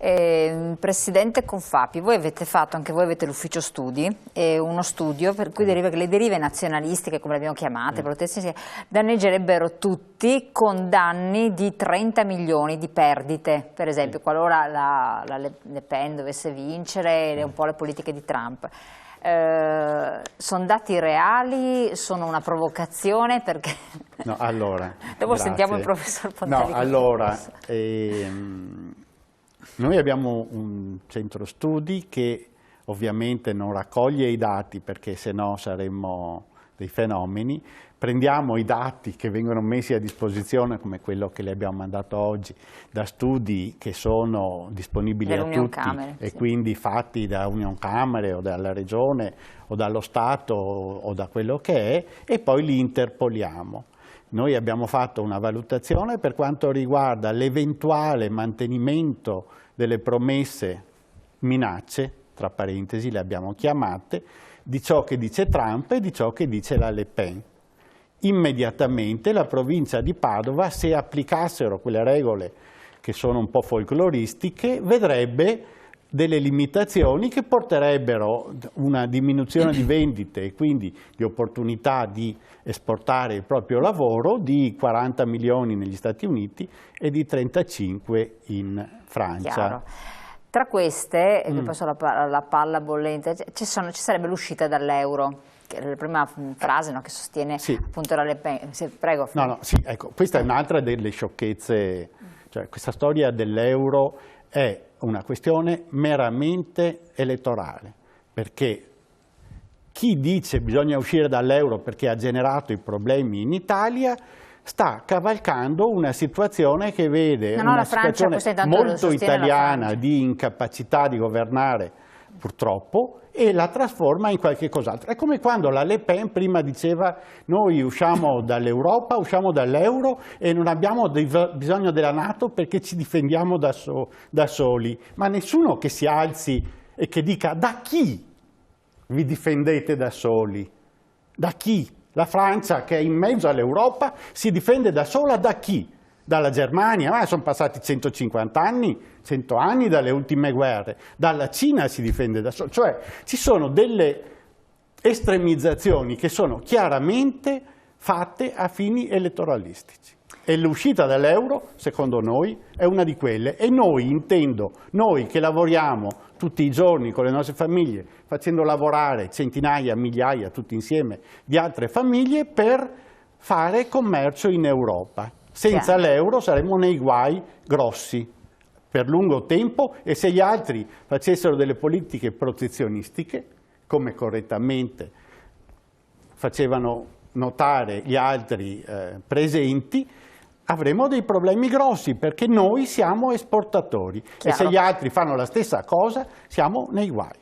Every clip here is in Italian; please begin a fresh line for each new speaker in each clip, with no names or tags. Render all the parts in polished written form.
Presidente Confapi, voi avete fatto, anche voi avete l'ufficio studi, uno studio per cui deriva che le derive nazionalistiche, come le abbiamo chiamate, protezionistiche, danneggerebbero tutti con danni di 30 milioni di perdite, per esempio, qualora la Le Pen dovesse vincere, un po' le politiche di Trump. Sono dati reali? Sono una provocazione? Perché...
No, allora,
dopo sentiamo il professor Pontalico.
No, allora, noi abbiamo un centro studi che ovviamente non raccoglie i dati perché sennò saremmo dei fenomeni. Prendiamo i dati che vengono messi a disposizione, come quello che le abbiamo mandato oggi, da studi che sono disponibili a tutti e sì, quindi fatti da Unioncamere o dalla Regione o dallo Stato o da quello che è, e poi li interpoliamo. Noi abbiamo fatto una valutazione per quanto riguarda l'eventuale mantenimento delle promesse minacce, tra parentesi le abbiamo chiamate, di ciò che dice Trump e di ciò che dice la Le Pen. Immediatamente la provincia di Padova, se applicassero quelle regole che sono un po' folcloristiche, vedrebbe delle limitazioni che porterebbero una diminuzione di vendite e quindi di opportunità di esportare il proprio lavoro di 40 milioni negli Stati Uniti e di 35 in Francia. Chiaro.
Tra queste, e passo la palla bollente, ci sarebbe l'uscita dall'euro. La prima frase, no, che sostiene sì, appunto la Le Pen. Prego.
No, sì, ecco, questa è un'altra delle sciocchezze. Cioè, questa storia dell'euro è una questione meramente elettorale, perché chi dice bisogna uscire dall'euro perché ha generato i problemi in Italia sta cavalcando una situazione che vede una situazione molto italiana di incapacità di governare, purtroppo, e la trasforma in qualche cos'altro. È come quando la Le Pen prima diceva noi usciamo dall'Europa, usciamo dall'euro e non abbiamo bisogno della NATO perché ci difendiamo da soli. Ma nessuno che si alzi e che dica da chi vi difendete da soli? Da chi? La Francia, che è in mezzo all'Europa, si difende da sola da chi? Dalla Germania, ma sono passati 150 anni, 100 anni dalle ultime guerre. Dalla Cina si difende da sola. Cioè ci sono delle estremizzazioni che sono chiaramente fatte a fini elettoralistici. E l'uscita dall'euro, secondo noi, è una di quelle. E noi, intendo, noi che lavoriamo tutti i giorni con le nostre famiglie, facendo lavorare centinaia, migliaia, tutti insieme, di altre famiglie per fare commercio in Europa. Senza l'euro saremmo nei guai grossi per lungo tempo, e se gli altri facessero delle politiche protezionistiche, come correttamente facevano notare gli altri presenti, avremo dei problemi grossi perché noi siamo esportatori. Chiaro. E se gli altri fanno la stessa cosa siamo nei guai.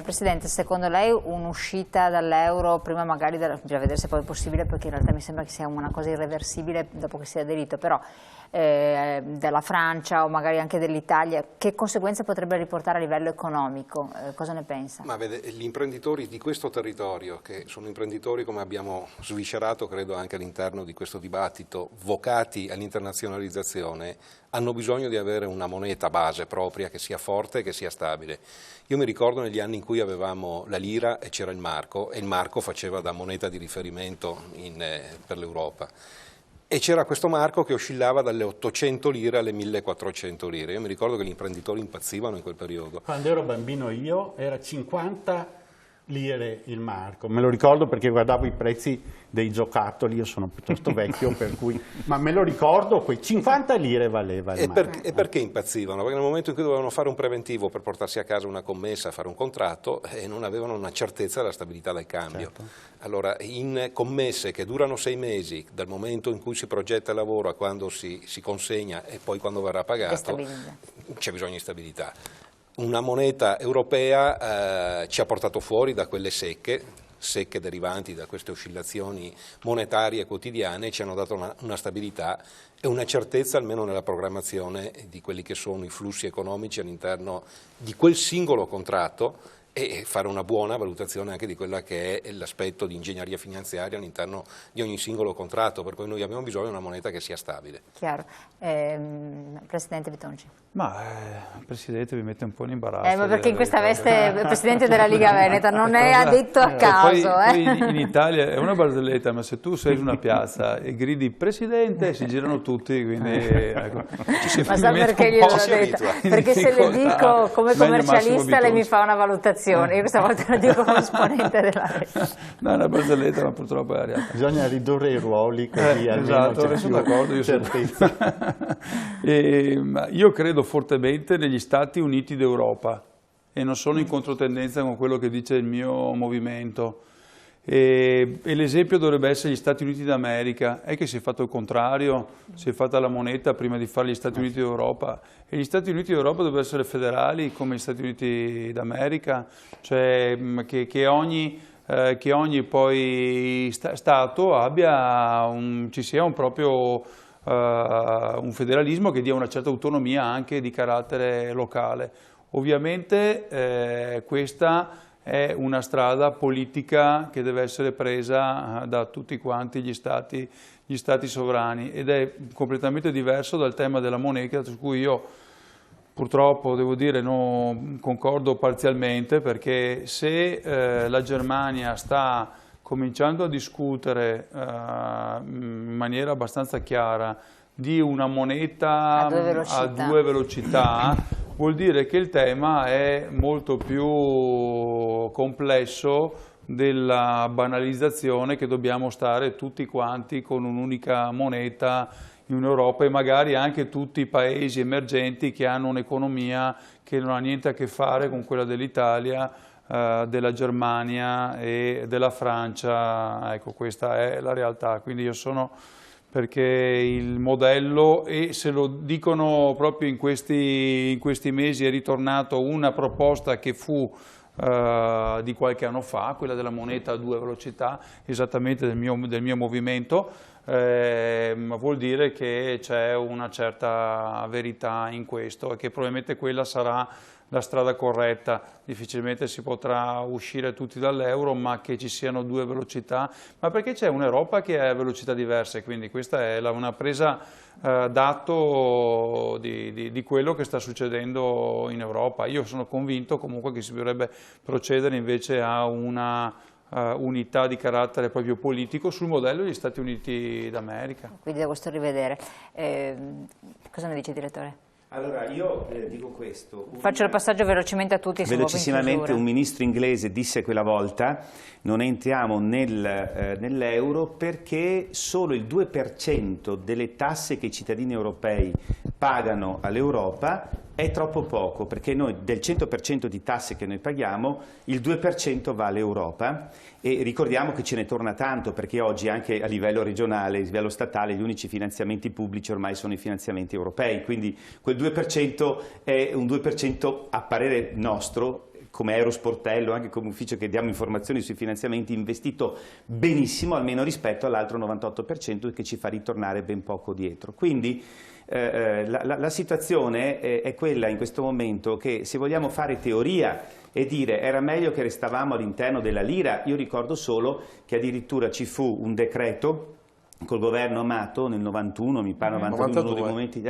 Presidente, secondo lei un'uscita dall'euro, prima magari bisogna vedere se poi è possibile, perché in realtà mi sembra che sia una cosa irreversibile dopo che sia aderito, però della Francia o magari anche dell'Italia, che conseguenze potrebbe riportare a livello economico? Cosa ne pensa?
Ma vede, gli imprenditori di questo territorio, che sono imprenditori, come abbiamo sviscerato credo anche all'interno di questo dibattito, vocati all'internazionalizzazione, hanno bisogno di avere una moneta base propria che sia forte e che sia stabile. Io mi ricordo negli anni in cui avevamo la lira e c'era il marco, e il marco faceva da moneta di riferimento per l'Europa. E c'era questo marco che oscillava dalle 800 lire alle 1400 lire. Io mi ricordo che gli imprenditori impazzivano in quel periodo.
Quando ero bambino io era 50 lire il marco, me lo ricordo perché guardavo i prezzi dei giocattoli, io sono piuttosto vecchio per cui, ma me lo ricordo, quei 50 lire valeva il marco.
E perché impazzivano? Perché nel momento in cui dovevano fare un preventivo per portarsi a casa una commessa, fare un contratto, non avevano una certezza della stabilità del cambio. Certo. Allora, in commesse che durano 6 mesi, dal momento in cui si progetta il lavoro a quando si consegna e poi quando verrà pagato, c'è bisogno di stabilità. Una moneta europea ci ha portato fuori da quelle secche derivanti da queste oscillazioni monetarie quotidiane, ci hanno dato una stabilità e una certezza almeno nella programmazione di quelli che sono i flussi economici all'interno di quel singolo contratto e fare una buona valutazione anche di quella che è l'aspetto di ingegneria finanziaria all'interno di ogni singolo contratto, per cui noi abbiamo bisogno di una moneta che sia stabile.
Chiaro. Presidente Bitonci.
Ma il Presidente mi mette un po' in imbarazzo.
Ma perché in questa veste è Presidente della Liga Veneta, non è addetto a caso.
Poi in Italia è una barzelletta, ma se tu sei in una piazza e gridi Presidente si girano tutti, quindi ecco,
ma sa perché gliel'ho detto? Perché se le dico come commercialista lei mi fa una valutazione, io questa volta la dico come esponente della rete.
No, è una barzelletta, ma purtroppo è la realtà.
Bisogna ridurre i ruoli così
esatto,
almeno
sono d'accordo, io credo fortemente negli Stati Uniti d'Europa e non sono in controtendenza con quello che dice il mio movimento. E l'esempio dovrebbe essere gli Stati Uniti d'America. È che si è fatto il contrario, si è fatta la moneta prima di fare gli Stati Uniti d'Europa, e gli Stati Uniti d'Europa dovrebbero essere federali come gli Stati Uniti d'America, cioè che ogni poi Stato abbia ci sia un proprio un federalismo che dia una certa autonomia anche di carattere locale. Ovviamente questa è una strada politica che deve essere presa da tutti quanti gli stati sovrani, ed è completamente diverso dal tema della moneta, su cui io purtroppo devo dire non concordo parzialmente, perché se la Germania sta cominciando a discutere in maniera abbastanza chiara di una moneta a due velocità, vuol dire che il tema è molto più complesso della banalizzazione che dobbiamo stare tutti quanti con un'unica moneta in Europa, e magari anche tutti i paesi emergenti che hanno un'economia che non ha niente a che fare con quella dell'Italia, della Germania e della Francia. Ecco, questa è la realtà. Quindi io sono perché il modello, e se lo dicono proprio in questi mesi, è ritornato una proposta che fu di qualche anno fa, quella della moneta a due velocità, esattamente del mio movimento, vuol dire che c'è una certa verità in questo e che probabilmente quella sarà la strada corretta. Difficilmente si potrà uscire tutti dall'euro, ma che ci siano due velocità, ma perché c'è un'Europa che ha velocità diverse, quindi questa è una presa d'atto di quello che sta succedendo in Europa. Io sono convinto comunque che si dovrebbe procedere invece a una unità di carattere proprio politico sul modello degli Stati Uniti d'America.
Quindi da questo rivedere. Cosa ne dice, direttore?
Allora, io dico questo.
Faccio il passaggio velocemente a tutti.
Velocissimamente, un ministro inglese disse quella volta: non entriamo nell'euro perché solo il 2% delle tasse che i cittadini europei pagano all'Europa è troppo poco, perché noi del 100% di tasse che noi paghiamo, il 2% va all'Europa, e ricordiamo che ce ne torna tanto, perché oggi anche a livello regionale, a livello statale, gli unici finanziamenti pubblici ormai sono i finanziamenti europei, quindi quel 2% è un 2% a parere nostro, come Eurosportello, anche come ufficio che diamo informazioni sui finanziamenti, investito benissimo, almeno rispetto all'altro 98% che ci fa ritornare ben poco dietro. Quindi la situazione è quella in questo momento che, se vogliamo fare teoria e dire era meglio che restavamo all'interno della lira, io ricordo solo che addirittura ci fu un decreto col governo Amato nel 91, mi pare 92, uno dei momenti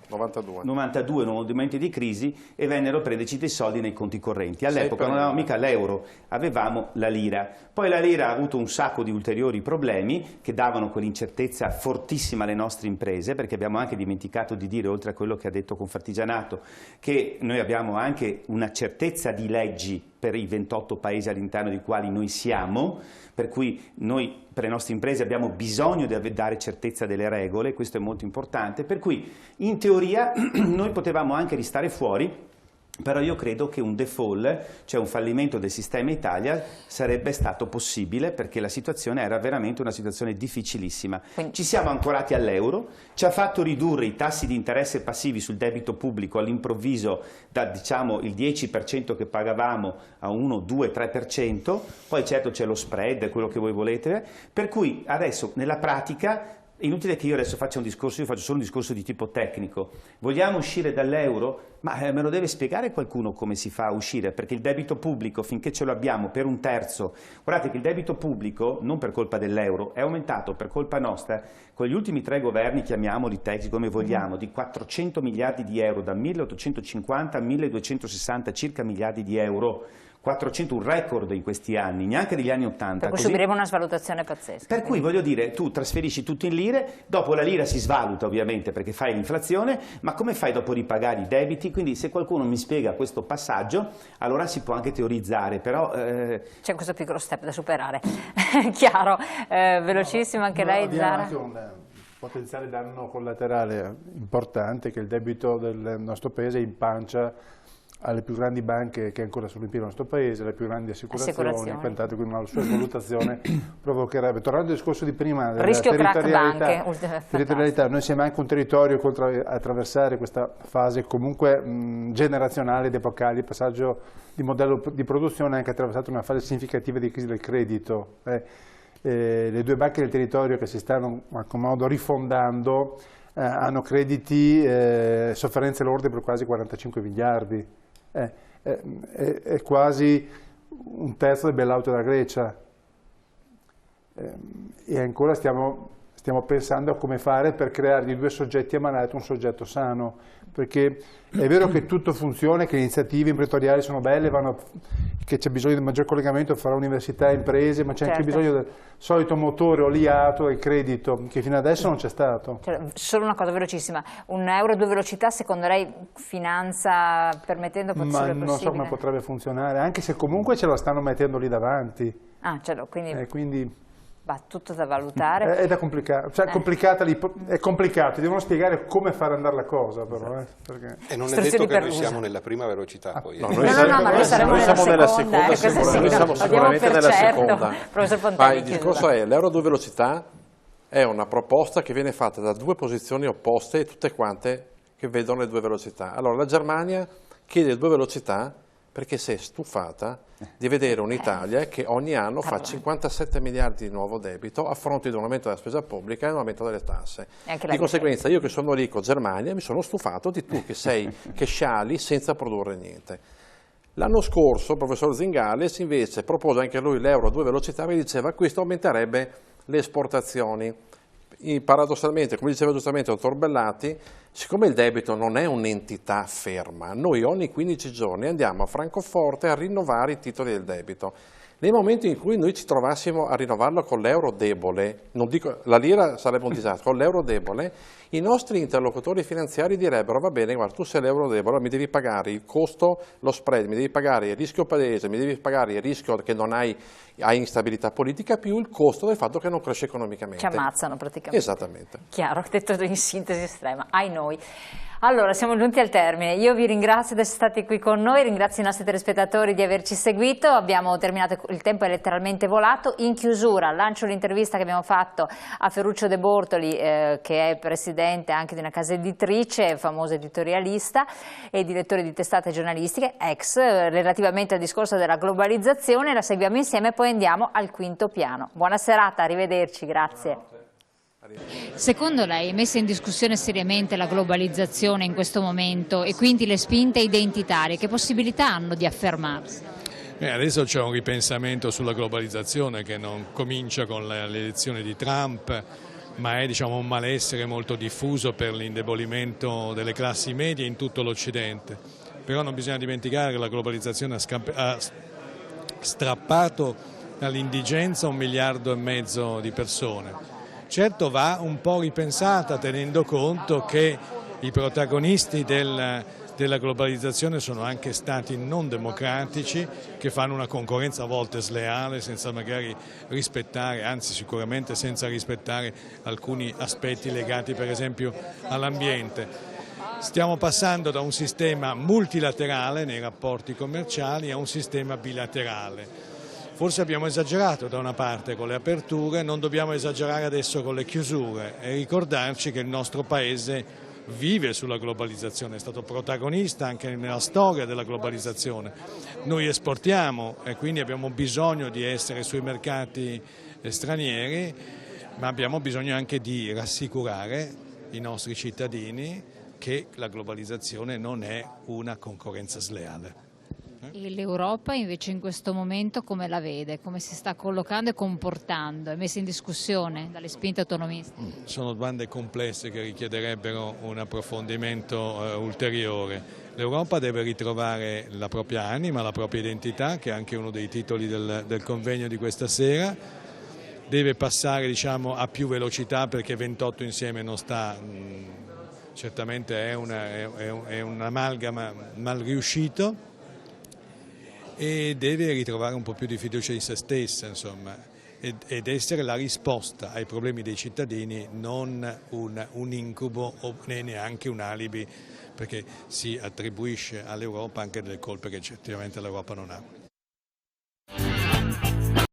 92, in uno dei momenti di crisi, e vennero presi dei soldi nei conti correnti. All'epoca non avevamo mica l'euro, avevamo la lira. Poi la lira ha avuto un sacco di ulteriori problemi che davano quell'incertezza fortissima alle nostre imprese, perché abbiamo anche dimenticato di dire, oltre a quello che ha detto Confartigianato, che noi abbiamo anche una certezza di leggi per i 28 paesi all'interno dei quali noi siamo, per cui noi per le nostre imprese abbiamo bisogno di dare certezza delle regole, questo è molto importante, per cui in teoria noi potevamo anche restare fuori, però io credo che un default, cioè un fallimento del sistema Italia, sarebbe stato possibile, perché la situazione era veramente una situazione difficilissima. Ci siamo ancorati all'euro, ci ha fatto ridurre i tassi di interesse passivi sul debito pubblico all'improvviso da, diciamo, il 10% che pagavamo a 1, 2, 3%, poi certo c'è lo spread, quello che voi volete, per cui adesso nella pratica È inutile che io adesso faccia un discorso, io faccio solo un discorso di tipo tecnico. Vogliamo uscire dall'euro? Ma me lo deve spiegare qualcuno come si fa a uscire, perché il debito pubblico, finché ce lo abbiamo per un terzo, guardate che il debito pubblico, non per colpa dell'euro, è aumentato per colpa nostra, con gli ultimi 3 governi, chiamiamoli tecnici come vogliamo, di 400 miliardi di euro, da 1850 a 1260 circa miliardi di euro. 400, un record in questi anni, neanche degli anni 80.
Per cui subiremo una svalutazione pazzesca.
Per cui voglio dire, tu trasferisci tutto in lire, dopo la lira si svaluta ovviamente perché fai l'inflazione, ma come fai dopo a ripagare i debiti? Quindi se qualcuno mi spiega questo passaggio, allora si può anche teorizzare, però...
C'è questo piccolo step da superare. Chiaro, velocissimo anche lei, Zara?
Anche un potenziale danno collaterale importante, che il debito del nostro paese impancia alle più grandi banche che ancora sono in piedi nel nostro paese, alle più grandi assicurazioni. Quindi una sua svalutazione provocherebbe. Tornando al discorso di prima della territorialità, noi siamo anche un territorio a attraversare questa fase comunque generazionale ed epocale, il passaggio di modello di produzione ha anche attraversato una fase significativa di crisi del credito. Le 2 banche del territorio che si stanno in qualche modo rifondando hanno crediti, sofferenze lorde per quasi 45 miliardi. È quasi un terzo del bailout della Grecia e ancora stiamo pensando a come fare per creare di 2 soggetti a mandato un soggetto sano, perché è vero che tutto funziona, che le iniziative imprenditoriali sono belle, che c'è bisogno di maggior collegamento fra università e imprese, ma c'è anche bisogno del solito motore oliato e credito che fino adesso non c'è stato.
Solo una cosa velocissima, un euro a 2 velocità secondo lei finanza permettendo
Ma non so come potrebbe funzionare, anche se comunque ce la stanno mettendo lì davanti.
Quindi va tutto da valutare.
È da complicato, cioè è complicato, devono spiegare come far andare la cosa però. Perché...
E non è detto che noi siamo nella prima velocità poi.
No, ma noi siamo nella seconda.
Noi siamo sicuramente nella seconda.
Professor Fontani,
il discorso è l'euro a 2 velocità è una proposta che viene fatta da 2 posizioni opposte, tutte quante che vedono le 2 velocità. Allora la Germania chiede 2 velocità perché si è stufata di vedere un'Italia che ogni anno fa 57 miliardi di nuovo debito a fronte di un aumento della spesa pubblica e un aumento delle tasse. Di conseguenza io che sono ricco Germania mi sono stufato di tu che sciali senza produrre niente. L'anno scorso il professor Zingales invece propose anche lui l'euro a 2 velocità e diceva che questo aumenterebbe le esportazioni. Paradossalmente, come diceva giustamente il dottor Bellati, siccome il debito non è un'entità ferma, noi ogni 15 giorni andiamo a Francoforte a rinnovare i titoli del debito. Nel momento in cui noi ci trovassimo a rinnovarlo con l'euro debole, non dico la lira sarebbe un disastro, con l'euro debole, i nostri interlocutori finanziari direbbero va bene, guarda, tu sei l'euro debole, mi devi pagare il costo, lo spread, mi devi pagare il rischio palese, mi devi pagare il rischio che non hai instabilità politica più il costo del fatto che non cresce economicamente.
Ci ammazzano praticamente.
Esattamente.
Chiaro, detto in sintesi estrema, ai noi. Allora, siamo giunti al termine. Io vi ringrazio di essere stati qui con noi, ringrazio i nostri telespettatori di averci seguito, abbiamo terminato, il tempo è letteralmente volato. In chiusura lancio l'intervista che abbiamo fatto a Ferruccio De Bortoli, che è presidente anche di una casa editrice, famoso editorialista e direttore di testate giornalistiche, relativamente al discorso della globalizzazione. La seguiamo insieme e poi andiamo al quinto piano. Buona serata, arrivederci, grazie.
Secondo lei è messa in discussione seriamente la globalizzazione in questo momento e quindi le spinte identitarie che possibilità hanno di affermarsi?
Adesso c'è un ripensamento sulla globalizzazione che non comincia con l'elezione di Trump, ma è un malessere molto diffuso per l'indebolimento delle classi medie in tutto l'Occidente. Però non bisogna dimenticare che la globalizzazione ha strappato dall'indigenza 1,5 miliardi di persone. Certo va un po' ripensata tenendo conto che i protagonisti della globalizzazione sono anche stati non democratici che fanno una concorrenza a volte sleale senza magari rispettare, anzi sicuramente senza rispettare alcuni aspetti legati per esempio all'ambiente. Stiamo passando da un sistema multilaterale nei rapporti commerciali a un sistema bilaterale. Forse abbiamo esagerato da una parte con le aperture, non dobbiamo esagerare adesso con le chiusure e ricordarci che il nostro Paese vive sulla globalizzazione, è stato protagonista anche nella storia della globalizzazione. Noi esportiamo e quindi abbiamo bisogno di essere sui mercati stranieri ma abbiamo bisogno anche di rassicurare i nostri cittadini che la globalizzazione non è una concorrenza sleale.
E l'Europa invece in questo momento come la vede? Come si sta collocando e comportando? È messa in discussione dalle spinte autonomiste?
Sono domande complesse che richiederebbero un approfondimento ulteriore. L'Europa deve ritrovare la propria anima, la propria identità, che è anche uno dei titoli del convegno di questa sera. Deve passare, diciamo, a più velocità, perché 28 insieme non sta, certamente è un amalgama mal riuscito, e deve ritrovare un po' più di fiducia in se stessa, insomma, ed essere la risposta ai problemi dei cittadini, non un incubo o neanche un alibi, perché si attribuisce all'Europa anche delle colpe che effettivamente l'Europa non ha.